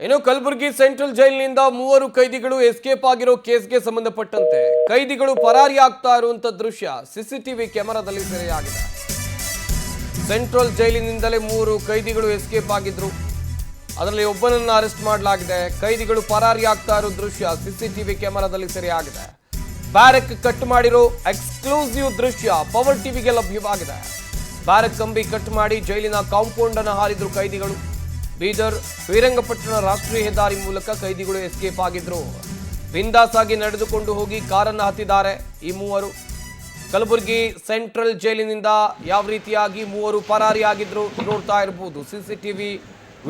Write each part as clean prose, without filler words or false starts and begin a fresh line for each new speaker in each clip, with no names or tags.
ಇನ್ನು ಕಲಬುರಗಿ ಸೆಂಟ್ರಲ್ ಜೈಲಿನಿಂದ 3 ಕೈದಿಗಳು ಎಸ್ಕೇಪ್ ಆಗಿರೋ ಕೇಸ್ಗೆ ಸಂಬಂಧಪಟ್ಟಂತೆ ಕೈದಿಗಳು ಪರಾರಿ ಆಗ್ತಾ ಇರುವಂತ ದೃಶ್ಯ ಸಿಸಿಟಿವಿ ಕ್ಯಾಮೆರಾದಲ್ಲಿ ಸೆರೆಯಾಗಿದೆ. ಸೆಂಟ್ರಲ್ ಜೈಲಿನಿಂದಲೇ 3 ಕೈದಿಗಳು ಎಸ್ಕೇಪ್ ಆಗಿದ್ರು. ಅದರಲ್ಲಿ ಒಬ್ಬನನ್ನ ಅರೆಸ್ಟ್ ಮಾಡಲಾಗಿದೆ. ಕೈದಿಗಳು ಪರಾರಿ ಆಗ್ತಾ ಇರೋ ದೃಶ್ಯ ಸಿಸಿಟಿವಿ ಕ್ಯಾಮೆರಾದಲ್ಲಿ ಸೆರೆಯಾಗಿದೆ. ಬ್ಯಾರಕ್ ಕಟ್ ಮಾಡಿರೋ ಎಕ್ಸ್ಕ್ಲೂಸಿವ್ ದೃಶ್ಯ ಪವರ್ ಟಿವಿಗೆ ಲಭ್ಯವಾಗಿದೆ. ಬ್ಯಾರಕ್ ಕಂಬಿ ಕಟ್ ಮಾಡಿ ಜೈಲಿನ ಕಾಂಪೌಂಡ್ ಅನ್ನು ಹಾರಿದ್ರು ಕೈದಿಗಳು. ಬೀದರ್ ಶ್ರೀರಂಗಪಟ್ಟಣ ರಾಷ್ಟ್ರೀಯ ಹೆದ್ದಾರಿ ಮೂಲಕ ಕೈದಿಗಳು ಎಸ್ಕೇಪ್ ಆಗಿದ್ರು. ಬಿಂದಾಸ್ ಆಗಿ ನಡೆದುಕೊಂಡು ಹೋಗಿ ಕಾರನ್ನು ಹತ್ತಿದ್ದಾರೆ ಈ 3. ಕಲಬುರಗಿ ಸೆಂಟ್ರಲ್ ಜೈಲಿನಿಂದ ಯಾವ ರೀತಿಯಾಗಿ 3 ಪರಾರಿಯಾಗಿದ್ರು ನೋಡ್ತಾ ಇರಬಹುದು. ಸಿಸಿಟಿವಿ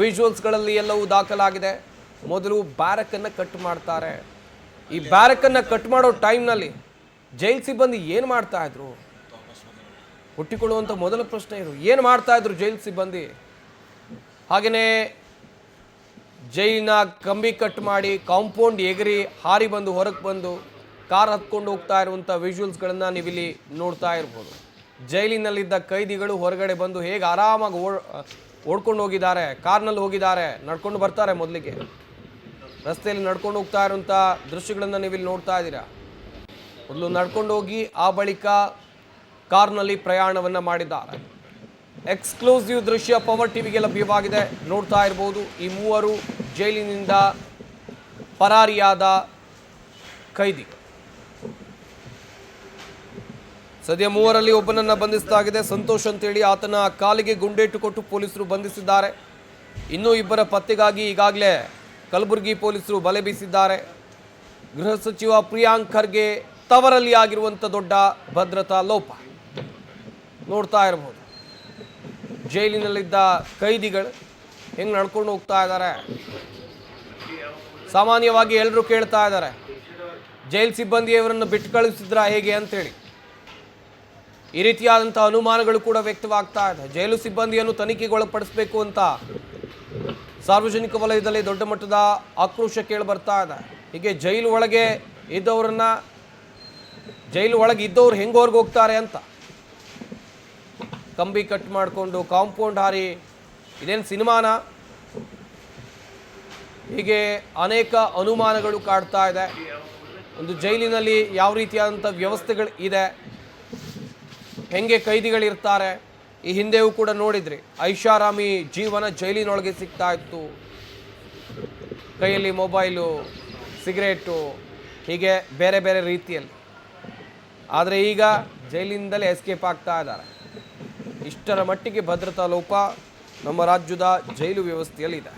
ವಿಜುವಲ್ಸ್ಗಳಲ್ಲಿ ಎಲ್ಲವೂ ದಾಖಲಾಗಿದೆ. ಮೊದಲು ಬ್ಯಾರಕ್ ಅನ್ನು ಕಟ್ ಮಾಡ್ತಾರೆ. ಈ ಬ್ಯಾರಕ್ ಅನ್ನು ಕಟ್ ಮಾಡೋ ಟೈಮ್ನಲ್ಲಿ ಜೈಲ್ ಸಿಬ್ಬಂದಿ ಏನು ಮಾಡ್ತಾ ಇದ್ರು ಹುಟ್ಟಿಕೊಳ್ಳುವಂಥ ಮೊದಲ ಪ್ರಶ್ನೆ ಇದು. ಏನು ಮಾಡ್ತಾ ಇದ್ರು ಜೈಲ್ ಸಿಬ್ಬಂದಿ? ಹಾಗೆಯೇ ಜೈಲಿನ ಕಂಬಿ ಕಟ್ ಮಾಡಿ ಕಾಂಪೌಂಡ್ ಎಗರಿ ಹಾರಿ ಬಂದು ಹೊರಗೆ ಬಂದು ಕಾರ್ ಹತ್ಕೊಂಡು ಹೋಗ್ತಾ ಇರುವಂಥ ವಿಜುವಲ್ಸ್ಗಳನ್ನು ನೀವಿಲ್ಲಿ ನೋಡ್ತಾ ಇರ್ಬೋದು. ಜೈಲಿನಲ್ಲಿದ್ದ ಕೈದಿಗಳು ಹೊರಗಡೆ ಬಂದು ಹೇಗೆ ಆರಾಮಾಗಿ ಓಡ್ಕೊಂಡು ಹೋಗಿದ್ದಾರೆ. ಕಾರ್ನಲ್ಲಿ ಹೋಗಿದ್ದಾರೆ, ನಡ್ಕೊಂಡು ಬರ್ತಾರೆ. ಮೊದಲಿಗೆ ರಸ್ತೆಯಲ್ಲಿ ನಡ್ಕೊಂಡು ಹೋಗ್ತಾ ಇರುವಂಥ ದೃಶ್ಯಗಳನ್ನು ನೀವಿಲ್ಲಿ ನೋಡ್ತಾ ಇದ್ದೀರಾ. ಮೊದಲು ನಡ್ಕೊಂಡು ಹೋಗಿ ಆ ಬಳಿಕ ಕಾರ್ನಲ್ಲಿ ಪ್ರಯಾಣವನ್ನು ಮಾಡಿದ್ದಾರೆ. ಎಕ್ಸ್ಕ್ಲೂಸಿವ್ ದೃಶ್ಯ ಪವರ್ ಟಿವಿಗೆ ಲಭ್ಯವಾಗಿದೆ, ನೋಡ್ತಾ ಇರಬಹುದು. ಈ 3 ಜೈಲಿನಿಂದ ಪರಾರಿಯಾದ ಕೈದಿ. ಸದ್ಯ 3ರಲ್ಲಿ ಒಬ್ಬನನ್ನ ಬಂಧಿಸಲಾಗಿದೆ. ಸಂತೋಷ್ ಅಂತೇಳಿ ಆತನ ಕಾಲಿಗೆ ಗುಂಡೇಟು ಕೊಟ್ಟು ಪೊಲೀಸರು ಬಂಧಿಸಿದ್ದಾರೆ. ಇನ್ನೂ 2 ಪತ್ತೆಗಾಗಿ ಈಗಾಗಲೇ ಕಲಬುರಗಿ ಪೊಲೀಸರು ಬಲೆ ಬೀಸಿದ್ದಾರೆ. ಗೃಹ ಸಚಿವ ಪ್ರಿಯಾಂಕ್ ಖರ್ಗೆ ತವರಲ್ಲಿ ಆಗಿರುವಂಥ ದೊಡ್ಡ ಭದ್ರತಾ ಲೋಪ ನೋಡ್ತಾ ಇರಬಹುದು. ಜೈಲಿನಲ್ಲಿದ್ದ ಕೈದಿಗಳು ಹೆಂಗೆ ನಡ್ಕೊಂಡು ಹೋಗ್ತಾ ಇದ್ದಾರೆ. ಸಾಮಾನ್ಯವಾಗಿ ಎಲ್ಲರೂ ಕೇಳ್ತಾ ಇದ್ದಾರೆ, ಜೈಲ್ ಸಿಬ್ಬಂದಿಯವರನ್ನು ಬಿಟ್ಟು ಕಳಿಸಿದ್ರ ಹೇಗೆ ಅಂತೇಳಿ. ಈ ರೀತಿಯಾದಂಥ ಅನುಮಾನಗಳು ಕೂಡ ವ್ಯಕ್ತವಾಗ್ತಾ ಇದೆ. ಜೈಲು ಸಿಬ್ಬಂದಿಯನ್ನು ತನಿಖೆಗೊಳಪಡಿಸಬೇಕು ಅಂತ ಸಾರ್ವಜನಿಕ ವಲಯದಲ್ಲಿ ದೊಡ್ಡ ಮಟ್ಟದ ಆಕ್ರೋಶ ಕೇಳಿ ಬರ್ತಾ ಇದೆ. ಹೀಗೆ ಜೈಲು ಒಳಗೆ ಇದ್ದವ್ರು ಹೆಂಗೆ ಹೊರಗೆ ಹೋಗ್ತಾರೆ ಅಂತ. ಕಂಬಿ ಕಟ್ ಮಾಡಿಕೊಂಡು ಕಾಂಪೌಂಡ್ ಹಾರಿ ಇದೇನು ಸಿನಿಮಾನ? ಹೀಗೆ ಅನೇಕ ಅನುಮಾನಗಳು ಕಾಡ್ತಾ ಇದೆ. ಒಂದು ಜೈಲಿನಲ್ಲಿ ಯಾವ ರೀತಿಯಾದಂಥ ವ್ಯವಸ್ಥೆಗಳು ಇದೆ, ಹೆಂಗೆ ಕೈದಿಗಳಿರ್ತಾರೆ. ಈ ಹಿಂದೆಯೂ ಕೂಡ ನೋಡಿದ್ರಿ, ಐಷಾರಾಮಿ ಜೀವನ ಜೈಲಿನೊಳಗೆ ಸಿಗ್ತಾ ಇತ್ತು. ಕೈಯಲ್ಲಿ ಮೊಬೈಲು, ಸಿಗರೇಟು, ಹೀಗೆ ಬೇರೆ ಬೇರೆ ರೀತಿಯಲ್ಲಿ. ಆದರೆ ಈಗ ಜೈಲಿನಿಂದಲೇ ಎಸ್ಕೇಪ್ ಆಗ್ತಾ ಇದ್ದಾರೆ. ಇಷ್ಟರ ಮಟ್ಟಿಗೆ ಭದ್ರತಾ ಲೋಪ ನಮ್ಮ ರಾಜ್ಯದ ಜೈಲು ವ್ಯವಸ್ಥೆಯಲ್ಲಿ ಇದೆ.